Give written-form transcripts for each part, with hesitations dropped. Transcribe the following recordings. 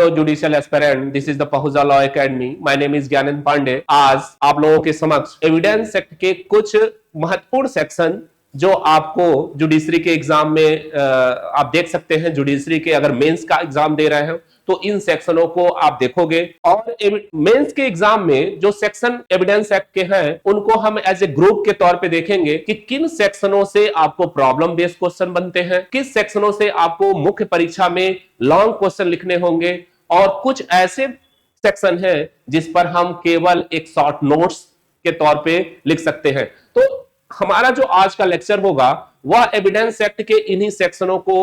Hello judicial aspirant, this is the Pahuja Law Academy. My name is Gyanand Pandey. आज आप लोगों के समक्ष एविडेंस एक्ट के कुछ महत्वपूर्ण सेक्शन जो आपको जुडिशरी के एग्जाम में आप देख सकते हैं। जुडिशरी के अगर मेंस का एग्जाम दे रहे हो तो इन सेक्शनों को आप देखोगे, और मेंस के एग्जाम में जो सेक्शन एविडेंस एक्ट के हैं उनको हम एज ए ग्रुप के तौर पे देखेंगे कि किन सेक्शनों से आपको प्रॉब्लम बेस्ड क्वेश्चन बनते हैं, किस सेक्शनों से आपको मुख्य परीक्षा में लॉन्ग क्वेश्चन लिखने होंगे, और कुछ ऐसे सेक्शन है जिस पर हम केवल एक शॉर्ट नोट्स के तौर पे लिख सकते हैं। तो हमारा जो आज का लेक्चर होगा वह एविडेंस एक्ट के इन्हीं सेक्शनों को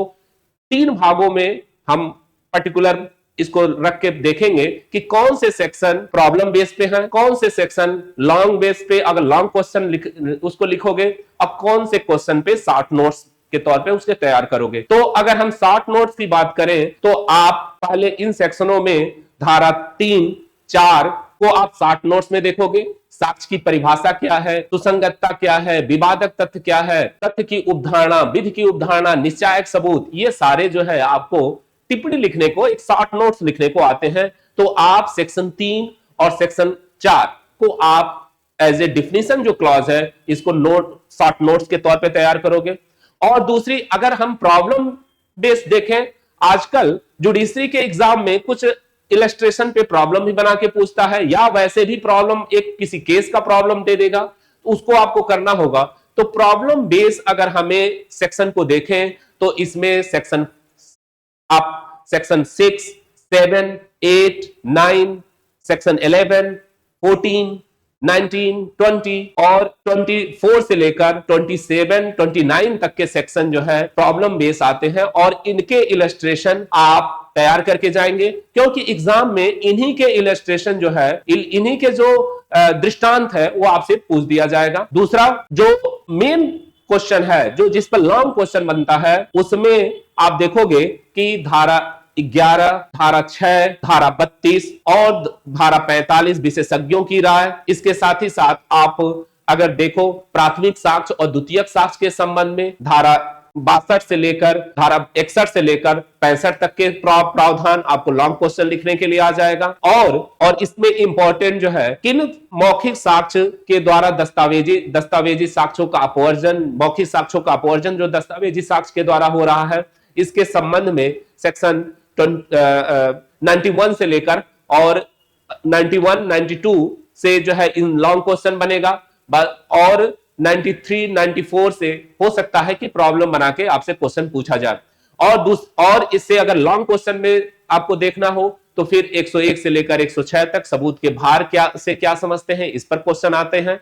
3 भागों में हम पर्टिकुलर इसको रख के देखेंगे कि कौन से सेक्शन प्रॉब्लम बेस पे हैं, कौन से सेक्शन लॉन्ग बेस पे अगर लॉन्ग क्वेश्चन उसको लिखोगे, अब कौन से क्वेश्चन पे शॉर्ट नोट्स के तौर पे उसके तैयार करोगे। तो अगर हम शॉर्ट नोट्स की बात करें तो आप पहले इन सेक्शनों में धारा 3, 4 को आप शॉर्ट नोट्स में देखोगे। साक्ष्य की परिभाषा क्या है, सुसंगतता क्या है, विवादक तथ्य क्या है, तथ्य की उपधारणा, विधि की उपधारणा, निश्चायक सबूत, ये सारे जो है आपको टिप्पणी लिखने को, एक शॉर्ट नोट्स लिखने को आते हैं। तो आप सेक्शन 3 और सेक्शन 4 को आप एज ए डिफिनीशन जो क्लॉज है इसको शॉर्ट नोट्स के तौर पे तैयार करोगे। और दूसरी, अगर हम प्रॉब्लम बेस्ड देखें, आजकल जुडिशरी के एग्जाम में कुछ इलस्ट्रेशन पे प्रॉब्लम भी बना के पूछता है, या वैसे भी प्रॉब्लम एक किसी केस का प्रॉब्लम दे देगा तो उसको आपको करना होगा। तो प्रॉब्लम बेस अगर हमें सेक्शन को देखें तो इसमें सेक्शन 6, 7, 8, 9, सेक्शन 11, 14, 19, 20 और 24 से लेकर 27, 29 तक के सेक्शन जो है प्रॉब्लम बेस आते हैं, और इनके इलस्ट्रेशन आप तैयार करके जाएंगे, क्योंकि एग्जाम में इन्हीं के इलस्ट्रेशन जो है, इन्हीं के जो दृष्टांत है वो आपसे पूछ दिया जाएगा। दूसरा, जो मेन क्वेश्चन है, जो जिस पर लॉन्ग क्वेश्चन बनता है, उसमें आप देखोगे कि धारा 11, धारा 6, धारा 32 और धारा 45 विशेषज्ञों की राय। इसके साथ ही साथ आप अगर देखो प्राथमिक साक्ष्य और द्वितीयक साक्ष्य के संबंध में धारा 62 से लेकर धारा 61 से लेकर 65 तक के प्रावधान आपको लॉन्ग क्वेश्चन लिखने के लिए आ जाएगा। और इसमें इंपॉर्टेंट जो है, किन मौखिक साक्ष्य के द्वारा दस्तावेजी साक्ष्यों का अपवर्जन, मौखिक साक्ष्यों का अपवर्जन जो दस्तावेजी साक्ष्य के द्वारा हो रहा है, इसके संबंध में सेक्शन 91 से लेकर और 91, 92 से जो है इन लॉन्ग क्वेश्चन बनेगा, और 93, 94 से हो सकता है कि प्रॉब्लम बना के आपसे क्वेश्चन पूछा जाए। और इससे अगर लॉन्ग क्वेश्चन में आपको देखना हो तो फिर 101 से लेकर 106 तक सबूत के भार क्या समझते हैं, इस पर क्वेश्चन आते हैं।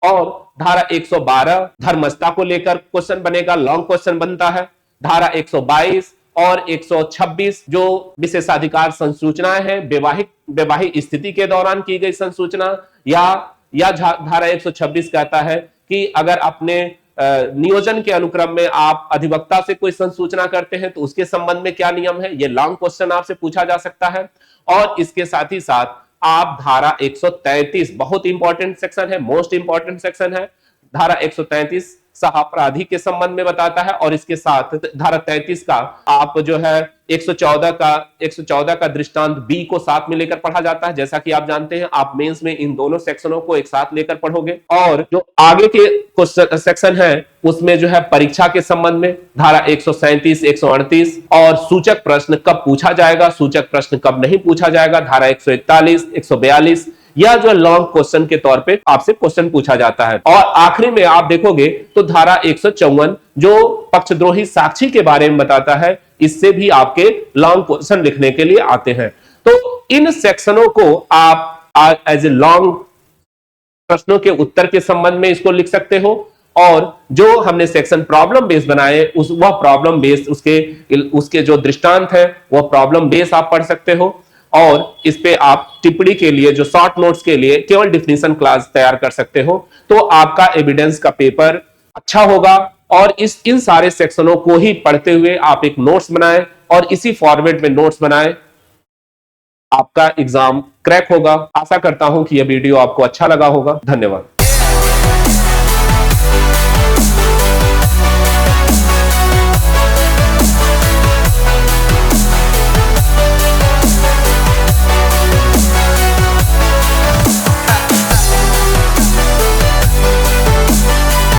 और धारा 112 धर्मस्थता को लेकर क्वेश्चन बनेगा, लॉन्ग क्वेश्चन बनता है। धारा 122 और 126 जो विशेषाधिकार संसूचनाएं हैं, वैवाहिक स्थिति के दौरान की गई संसूचना, या धारा 126 कहता है कि अगर अपने नियोजन के अनुक्रम में आप अधिवक्ता से कोई संसूचना करते हैं तो उसके संबंध में क्या नियम है, ये लॉन्ग क्वेश्चन आपसे पूछा जा सकता है। और इसके साथ ही साथ आप धारा 133, बहुत इंपॉर्टेंट सेक्शन है, मोस्ट इंपॉर्टेंट सेक्शन है, धारा 133 सहअपराधी के संबंध में बताता है, और इसके साथ धारा 33 का आप जो है 114 का दृष्टांत बी को साथ में लेकर पढ़ा जाता है। जैसा कि आप जानते हैं, आप मेंस में इन दोनों सेक्शनों को एक साथ लेकर पढ़ोगे। और जो आगे के सेक्शन है उसमें जो है परीक्षा के संबंध में धारा 137, 138 और सूचक प्रश्न कब पूछा जाएगा, सूचक प्रश्न कब नहीं पूछा जाएगा, धारा 141, 142, या जो लॉन्ग क्वेश्चन के तौर पे आपसे क्वेश्चन पूछा जाता है। और आखिरी में आप देखोगे तो धारा 154 जो पक्षद्रोही साक्षी के बारे में बताता है, इससे भी आपके लॉन्ग क्वेश्चन लिखने के लिए आते हैं। तो इन सेक्शनों को आप एज ए लॉन्ग प्रश्नों के उत्तर के संबंध में इसको लिख सकते हो, और जो हमने सेक्शन प्रॉब्लम बेस बनाए वह प्रॉब्लम बेस उसके जो दृष्टांत है वह प्रॉब्लम बेस आप पढ़ सकते हो। और इस पे आप टिप्पणी के लिए, जो शॉर्ट नोट्स के लिए केवल डिफिनीशन क्लास तैयार कर सकते हो। तो आपका एविडेंस का पेपर अच्छा होगा, और इन सारे सेक्शनों को ही पढ़ते हुए आप एक नोट्स बनाएं और इसी फॉर्मेट में नोट्स बनाएं, आपका एग्जाम क्रैक होगा। आशा करता हूं कि यह वीडियो आपको अच्छा लगा होगा। धन्यवाद।